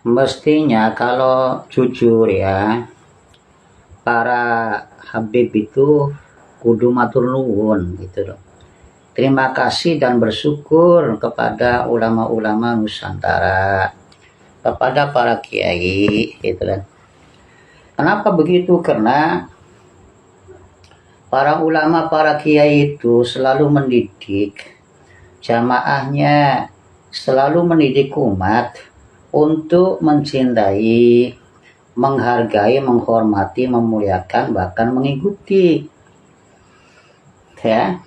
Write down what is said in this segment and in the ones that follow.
Mestinya kalau jujur ya, para Habib itu kudu matur nuwun gitu loh. Terima kasih dan bersyukur kepada ulama-ulama Nusantara, kepada para kiai gitu kan. Kenapa begitu? Karena para ulama, para kiai itu selalu mendidik jamaahnya, selalu mendidik umat untuk mencintai, menghargai, menghormati, memuliakan, bahkan mengikuti ya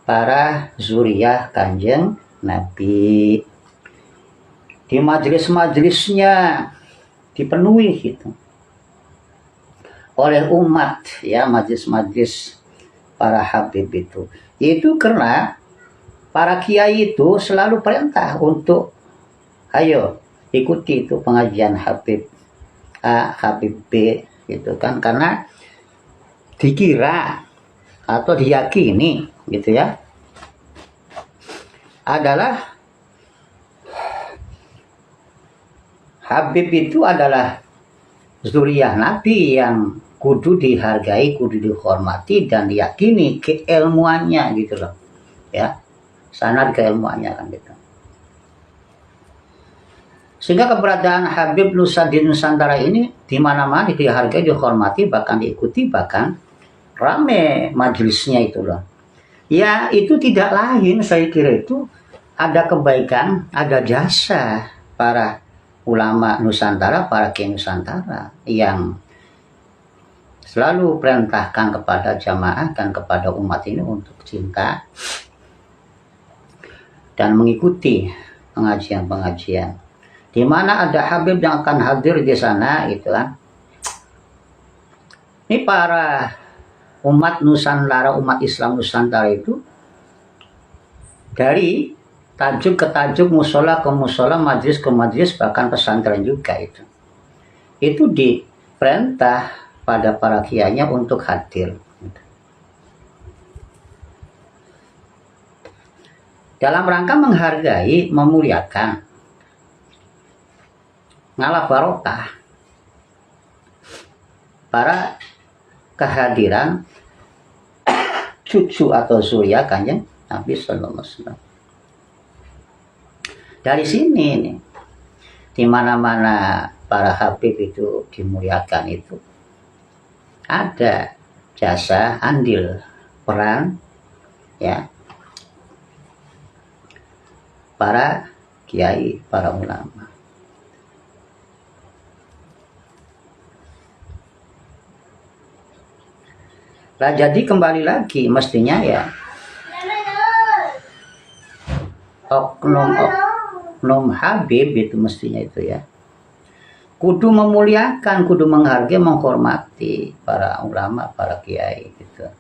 para zuriyah Kanjeng Nabi. Di majelis-majelisnya dipenuhi gitu oleh umat ya, majelis-majelis para Habib itu karena para kiai itu selalu perintah untuk ayo ikuti itu pengajian Habib A, Habib B gitu kan, karena dikira atau diyakini gitu ya adalah Habib itu adalah zuriyah Nabi yang kudu dihargai, kudu dihormati dan diyakini keilmuannya gitu loh ya, sanad keilmuannya kan gitu. Sehingga keberadaan Habib di Nusantara ini di mana-mana dihargai, dihormati, bahkan diikuti, bahkan rame majelisnya itu loh. Ya itu tidak lain, saya kira itu ada kebaikan, ada jasa para ulama Nusantara, para kiai Nusantara yang selalu perintahkan kepada jamaah dan kepada umat ini untuk cinta dan mengikuti pengajian-pengajian. Di mana ada Habib yang akan hadir di sana gitu kan. Ini para umat Nusantara, umat Islam Nusantara itu dari tajuk ke tajuk, musola ke musola, majlis ke majlis, bahkan pesantren juga itu diperintah pada para kiainya untuk hadir dalam rangka menghargai, memuliakan, ngalah barokah para kehadiran cucu atau surya Kanjeng Nabi Sallallahu Alaihi Wasallam. Dari sini nih, di mana-mana para Habib itu dimuliakan itu ada jasa, andil, peran ya para kiai, para ulama. Nah, jadi kembali lagi mestinya ya oknum Habib itu mestinya itu ya kudu memuliakan, kudu menghargai, menghormati para ulama, para kiai gitu.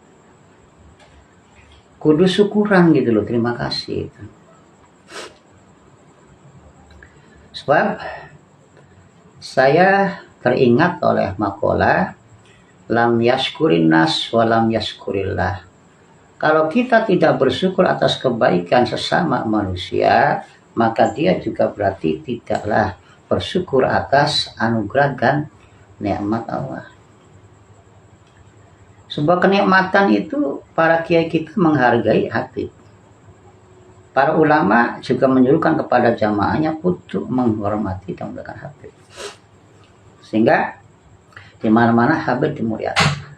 Kudu syukuran gitu loh, terima kasih gitu. Sebab saya teringat oleh makalah lam yashkurin nas wa lam yashkurillah. Kalau kita tidak bersyukur atas kebaikan sesama manusia, maka dia juga berarti tidaklah bersyukur atas anugerah dan nikmat Allah. Sebuah kenikmatan itu para kiai kita menghargai Habib. Para ulama juga menyuruhkan kepada jamaahnya untuk menghormati dan memuliakan Habib. Sehingga di mana-mana Habib dimuliakan.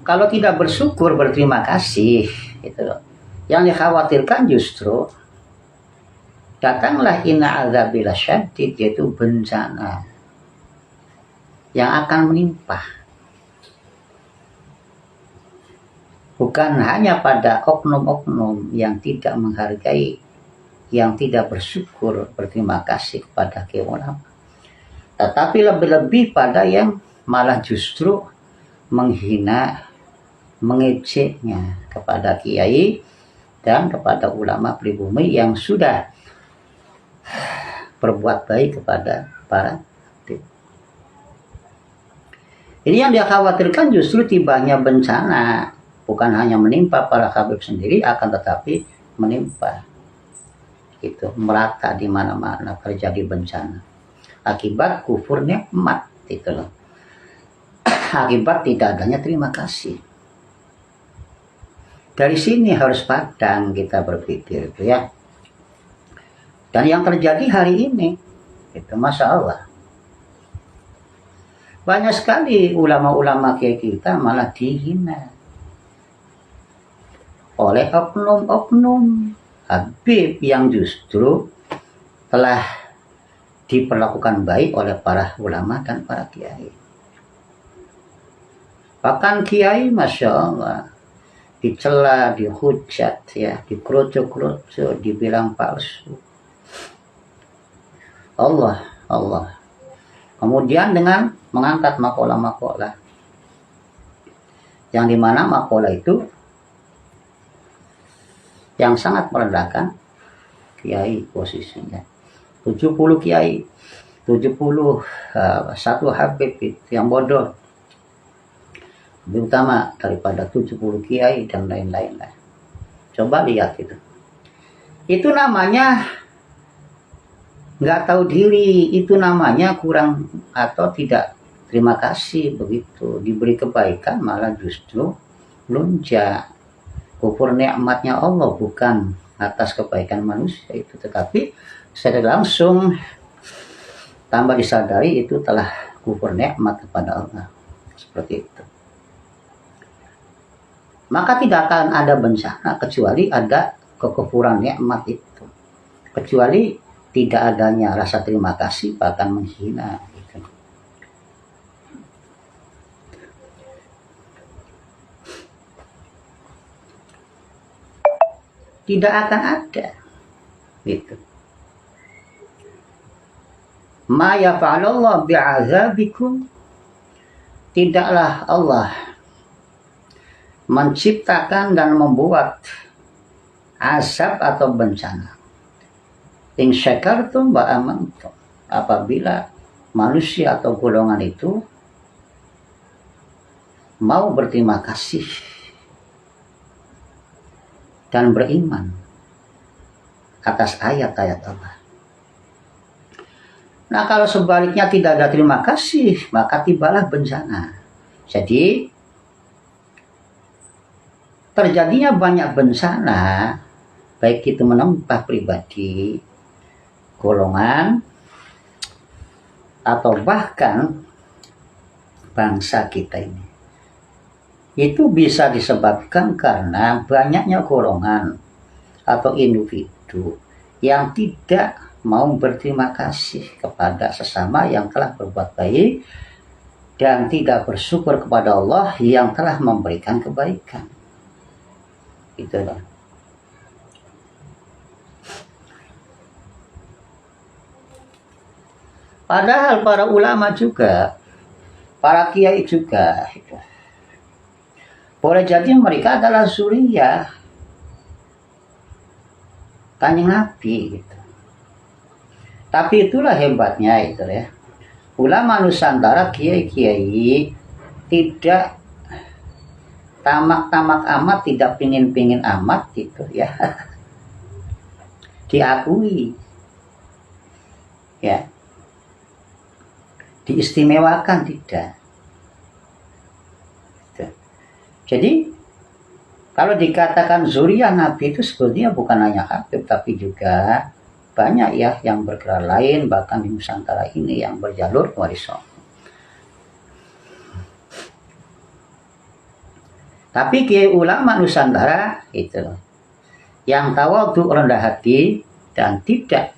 Kalau tidak bersyukur, berterima kasih, gitu loh. Yang dikhawatirkan justru datanglah inna azabil syadid, yaitu bencana yang akan menimpa. Bukan hanya pada oknum-oknum yang tidak menghargai, yang tidak bersyukur, berterima kasih kepada kiai ulama, tetapi lebih-lebih pada yang malah justru menghina, mengejeknya kepada kiai dan kepada ulama pribumi yang sudah berbuat baik kepada para Habib. Ini yang dikhawatirkan justru tibanya bencana, bukan hanya menimpa para Habib sendiri, akan tetapi menimpa. Itu merata di mana-mana terjadi bencana. Akibat kufur nikmat itu loh. Akibat tidak adanya terima kasih. Dari sini harus padang kita berpikir itu ya. Dan yang terjadi hari ini itu Masya Allah. Banyak sekali ulama-ulama kayak kita malah dihina oleh oknum-oknum Habib yang justru telah diperlakukan baik oleh para ulama dan para kiai. Bahkan kiai Masya Allah dicela, dihujat, ya, dikerucuk-kerucuk, dibilang palsu. Allah. Kemudian dengan mengangkat makola-makola, yang dimana makola itu yang sangat merendahkan kiai posisinya. 70 kiai, 71 Habib yang bodoh lebih utama daripada 70 kiai dan lain-lain lah. Coba lihat itu. Itu namanya nggak tahu diri, itu namanya kurang atau tidak terima kasih begitu. Diberi kebaikan malah justru lunjak. Kufur nikmatnya Allah bukan atas kebaikan manusia itu, tetapi secara langsung tanpa disadari itu telah kufur nikmat kepada Allah. Seperti itu. Maka tidak akan ada bencana kecuali ada kekufuran nikmat itu. Kecuali tidak adanya rasa terima kasih bahkan menghina. Gitu. Tidak akan ada. Gitu. Ma yafa'alallah bi'azabikum. Tidaklah Allah menciptakan dan membuat azab atau bencana. In syakartum wa amantum. Apabila manusia atau golongan itu mau berterima kasih dan beriman atas ayat-ayat Allah. Nah, kalau sebaliknya tidak ada terima kasih, maka tibalah bencana. Jadi terjadinya banyak bencana, baik itu menimpa pribadi, golongan, atau bahkan bangsa kita ini. Itu bisa disebabkan karena banyaknya golongan atau individu yang tidak mau berterima kasih kepada sesama yang telah berbuat baik dan tidak bersyukur kepada Allah yang telah memberikan kebaikan. Itulah. Padahal para ulama juga, para kiai juga, boleh jadi mereka adalah zuriyah Kanjeng Nabi, gitu. Tapi itulah hebatnya itu ya. Ulama Nusantara, kiai-kiai tidak tamak-tamak amat, tidak pingin-pingin amat gitu ya. Diakui. Ya. Diistimewakan tidak. Gitu. Jadi kalau dikatakan zuriyah Nabi itu sebetulnya bukan hanya Habib tapi juga banyak ya yang bergerak lain, bahkan di Nusantara ini yang berjalur warisan. Tapi kiai ulama Nusantara itu yang tawadhu, rendah hati dan tidak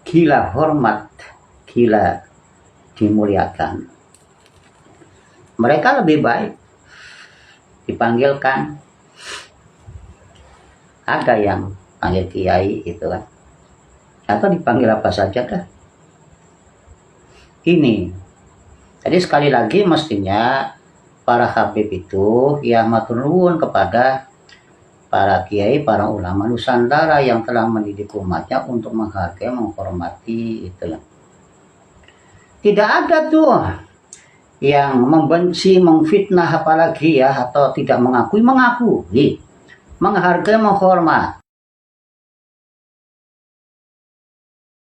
gila hormat, gila dimuliakan. Mereka lebih baik dipanggilkan, ada yang panggil kiai gitu kan, atau dipanggil apa saja dah. Ini jadi sekali lagi mestinya para Habib itu ya matur nuwun kepada para kiai, para ulama Nusantara yang telah mendidik umatnya untuk menghargai, menghormati itulah. Tidak ada tuh yang membenci, memfitnah apalagi ya, atau tidak mengakui, menghargai, menghormati.